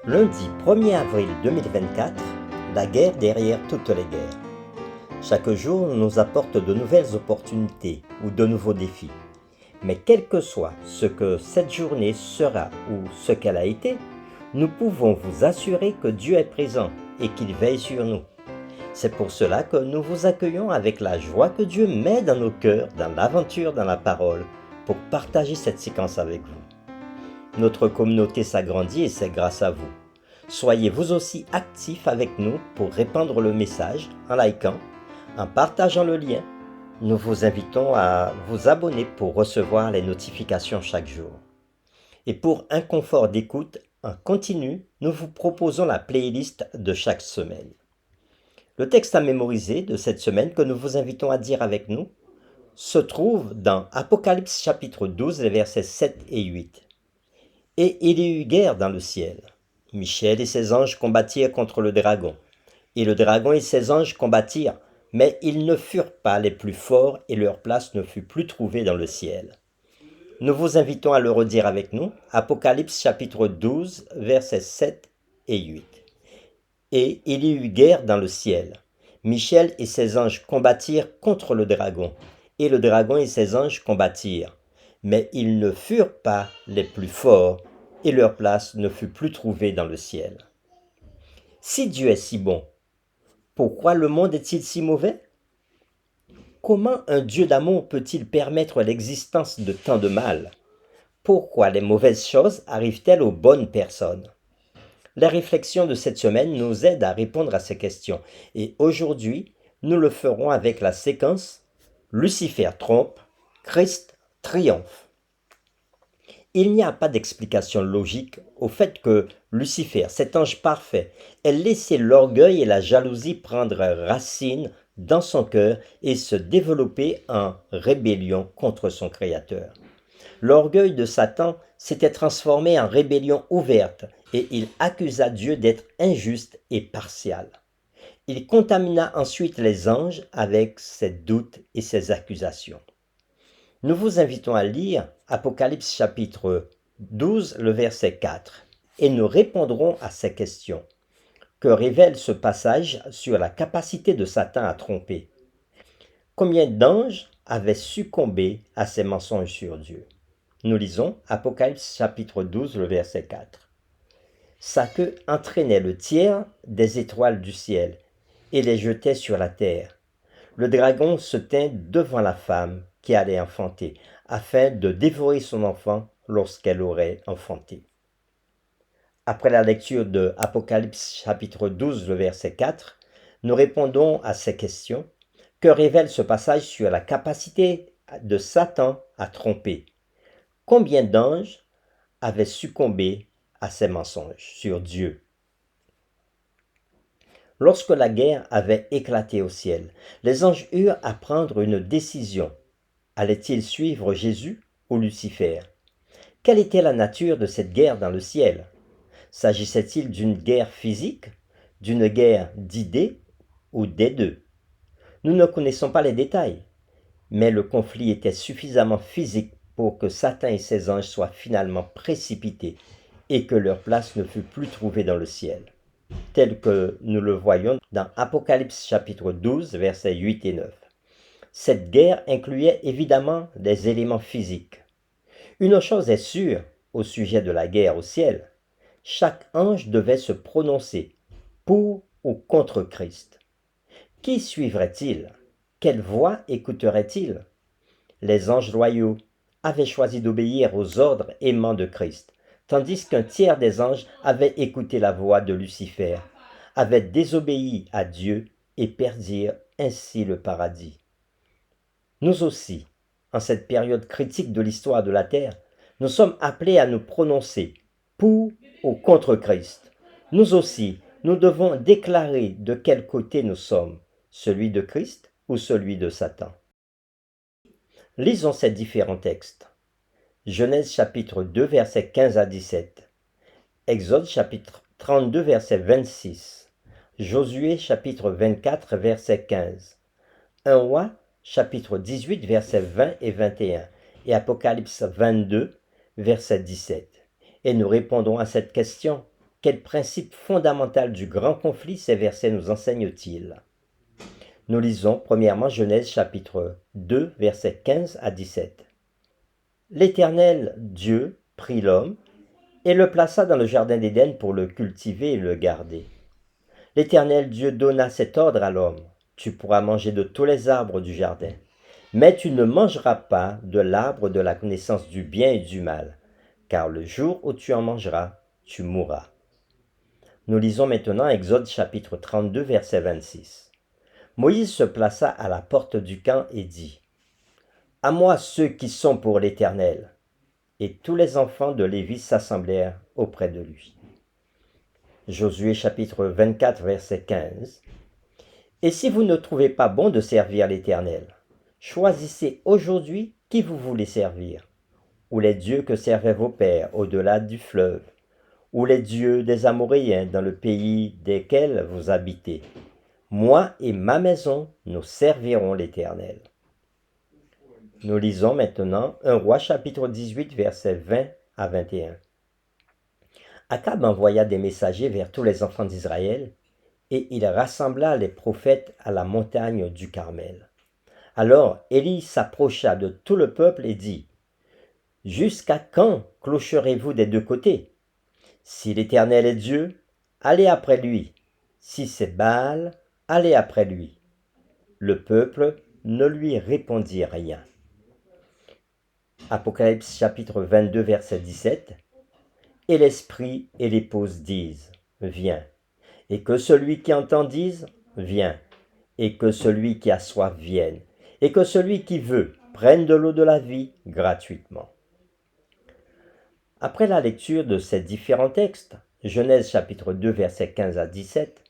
Lundi 1er avril 2024, la guerre derrière toutes les guerres. Chaque jour nous apporte de nouvelles opportunités ou de nouveaux défis. Mais quel que soit ce que cette journée sera ou ce qu'elle a été, nous pouvons vous assurer que Dieu est présent et qu'il veille sur nous. C'est pour cela que nous vous accueillons avec la joie que Dieu met dans nos cœurs, dans l'aventure, dans la parole, pour partager cette séquence avec vous. Notre communauté s'agrandit et c'est grâce à vous. Soyez vous aussi actifs avec nous pour répandre le message en likant, en partageant le lien. Nous vous invitons à vous abonner pour recevoir les notifications chaque jour. Et pour un confort d'écoute en continu, nous vous proposons la playlist de chaque semaine. Le texte à mémoriser de cette semaine que nous vous invitons à dire avec nous se trouve dans Apocalypse chapitre 12, les versets 7 et 8. Et il y eut guerre dans le ciel. Michel et ses anges combattirent contre le dragon. Et le dragon et ses anges combattirent, mais ils ne furent pas les plus forts et leur place ne fut plus trouvée dans le ciel. Nous vous invitons à le redire avec nous, Apocalypse chapitre 12, versets 7 et 8. Et il y eut guerre dans le ciel. Michel et ses anges combattirent contre le dragon. Et le dragon et ses anges combattirent, mais ils ne furent pas les plus forts et leur place ne fut plus trouvée dans le ciel. Si Dieu est si bon, pourquoi le monde est-il si mauvais? Comment un Dieu d'amour peut-il permettre l'existence de tant de mal? Pourquoi les mauvaises choses arrivent-elles aux bonnes personnes? La réflexion de cette semaine nous aide à répondre à ces questions et aujourd'hui, nous le ferons avec la séquence Lucifer trompe, Christ triomphe. Il n'y a pas d'explication logique au fait que Lucifer, cet ange parfait, ait laissé l'orgueil et la jalousie prendre racine dans son cœur et se développer en rébellion contre son Créateur. L'orgueil de Satan s'était transformé en rébellion ouverte et il accusa Dieu d'être injuste et partial. Il contamina ensuite les anges avec ses doutes et ses accusations. Nous vous invitons à lire Apocalypse chapitre 12, le verset 4, et nous répondrons à ces questions. Que révèle ce passage sur la capacité de Satan à tromper? Combien d'anges avaient succombé à ces mensonges sur Dieu? Nous lisons Apocalypse chapitre 12, le verset 4. Sa queue entraînait le tiers des étoiles du ciel et les jetait sur la terre. Le dragon se tint devant la femme qui allait enfanter, afin de dévorer son enfant lorsqu'elle aurait enfanté. Après la lecture de Apocalypse chapitre 12, le verset 4, nous répondons à ces questions. Que révèle ce passage sur la capacité de Satan à tromper? Combien d'anges avaient succombé à ces mensonges sur Dieu? Lorsque la guerre avait éclaté au ciel, les anges eurent à prendre une décision. Allaient-ils suivre Jésus ou Lucifer? Quelle était la nature de cette guerre dans le ciel? S'agissait-il d'une guerre physique, d'une guerre d'idées ou des deux? Nous ne connaissons pas les détails, mais le conflit était suffisamment physique pour que Satan et ses anges soient finalement précipités et que leur place ne fût plus trouvée dans le ciel, tel que nous le voyons dans Apocalypse chapitre 12, versets 8 et 9. Cette guerre incluait évidemment des éléments physiques. Une chose est sûre au sujet de la guerre au ciel, chaque ange devait se prononcer pour ou contre Christ. Qui suivrait-il? Quelle voix écouterait-il? Les anges loyaux avaient choisi d'obéir aux ordres aimants de Christ, tandis qu'un tiers des anges avaient écouté la voix de Lucifer, avaient désobéi à Dieu et perdirent ainsi le paradis. Nous aussi, en cette période critique de l'histoire de la terre, nous sommes appelés à nous prononcer pour ou contre Christ. Nous aussi, nous devons déclarer de quel côté nous sommes, celui de Christ ou celui de Satan. Lisons ces différents textes. Genèse chapitre 2, versets 15 à 17. Exode chapitre 32, verset 26. Josué chapitre 24, verset 15. 1 Roi chapitre 18, versets 20 et 21. Et Apocalypse 22, verset 17. Et nous répondons à cette question. Quel principe fondamental du grand conflit ces versets nous enseignent-ils? Nous lisons premièrement Genèse chapitre 2, versets 15 à 17. L'Éternel Dieu prit l'homme et le plaça dans le jardin d'Éden pour le cultiver et le garder. L'Éternel Dieu donna cet ordre à l'homme: tu pourras manger de tous les arbres du jardin, mais tu ne mangeras pas de l'arbre de la connaissance du bien et du mal, car le jour où tu en mangeras, tu mourras. Nous lisons maintenant Exode chapitre 32, verset 26. Moïse se plaça à la porte du camp et dit: à moi ceux qui sont pour l'Éternel. Et tous les enfants de Lévi s'assemblèrent auprès de lui. Josué chapitre 24, verset 15. Et si vous ne trouvez pas bon de servir l'Éternel, choisissez aujourd'hui qui vous voulez servir, ou les dieux que servaient vos pères au-delà du fleuve, ou les dieux des Amoréens dans le pays desquels vous habitez. Moi et ma maison, nous servirons l'Éternel. Nous lisons maintenant 1 Roi chapitre 18, versets 20 à 21. Akab envoya des messagers vers tous les enfants d'Israël, et il rassembla les prophètes à la montagne du Carmel. Alors Élie s'approcha de tout le peuple et dit: jusqu'à quand clocherez-vous des deux côtés? Si l'Éternel est Dieu, allez après lui. Si c'est Baal, allez après lui. Le peuple ne lui répondit rien. Apocalypse chapitre 22, verset 17. Et l'esprit et l'épouse disent: viens. Et que celui qui entend dise: viens. Et que celui qui a soif vienne. Et que celui qui veut prenne de l'eau de la vie gratuitement. Après la lecture de ces différents textes, Genèse chapitre 2, verset 15 à 17,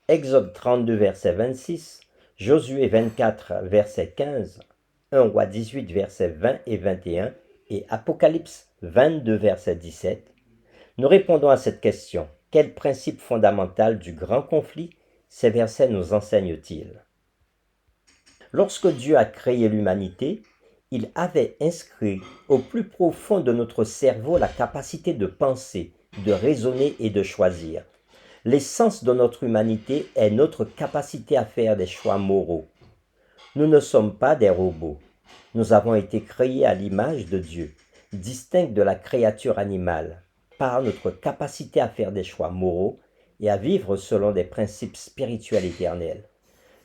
Exode 32, verset 26, Josué 24, verset 15, 1 Roi 18, verset 20 et 21, et Apocalypse 22, verset 17, nous répondons à cette question: quel principe fondamental du grand conflit ces versets nous enseignent-ils? Lorsque Dieu a créé l'humanité, il avait inscrit au plus profond de notre cerveau la capacité de penser, de raisonner et de choisir. L'essence de notre humanité est notre capacité à faire des choix moraux. Nous ne sommes pas des robots. Nous avons été créés à l'image de Dieu, distincts de la créature animale, par notre capacité à faire des choix moraux et à vivre selon des principes spirituels éternels.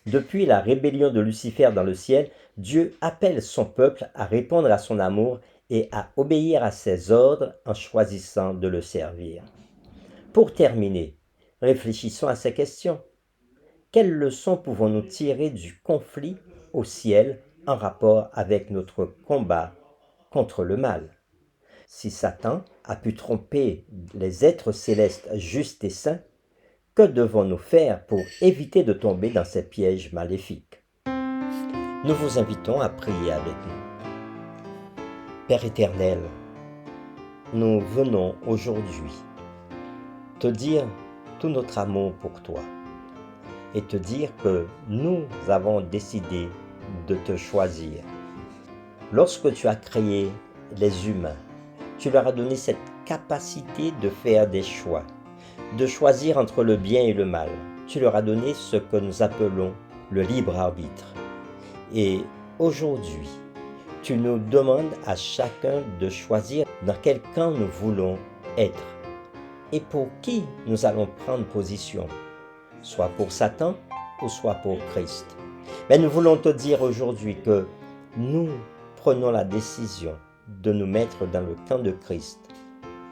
Depuis la rébellion de Lucifer dans le ciel, Dieu appelle son peuple à répondre à son amour et à obéir à ses ordres en choisissant de le servir. Pour terminer, réfléchissons à ces questions. Quelles leçons pouvons-nous tirer du conflit au ciel en rapport avec notre combat contre le mal? Si Satan a pu tromper les êtres célestes justes et saints, que devons-nous faire pour éviter de tomber dans ces pièges maléfiques? Nous vous invitons à prier avec nous. Père éternel, nous venons aujourd'hui te dire tout notre amour pour toi et te dire que nous avons décidé de te choisir. Lorsque tu as créé les humains, tu leur as donné cette capacité de faire des choix, de choisir entre le bien et le mal. Tu leur as donné ce que nous appelons le libre arbitre. Et aujourd'hui, tu nous demandes à chacun de choisir dans quel camp nous voulons être et pour qui nous allons prendre position, soit pour Satan ou soit pour Christ. Mais nous voulons te dire aujourd'hui que nous prenons la décision de nous mettre dans le camp de Christ,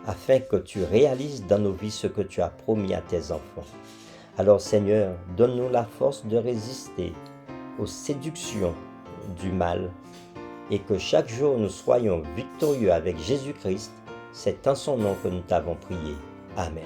afin que tu réalises dans nos vies ce que tu as promis à tes enfants. Alors Seigneur, donne-nous la force de résister aux séductions du mal, et que chaque jour nous soyons victorieux avec Jésus-Christ. C'est en son nom que nous t'avons prié. Amen.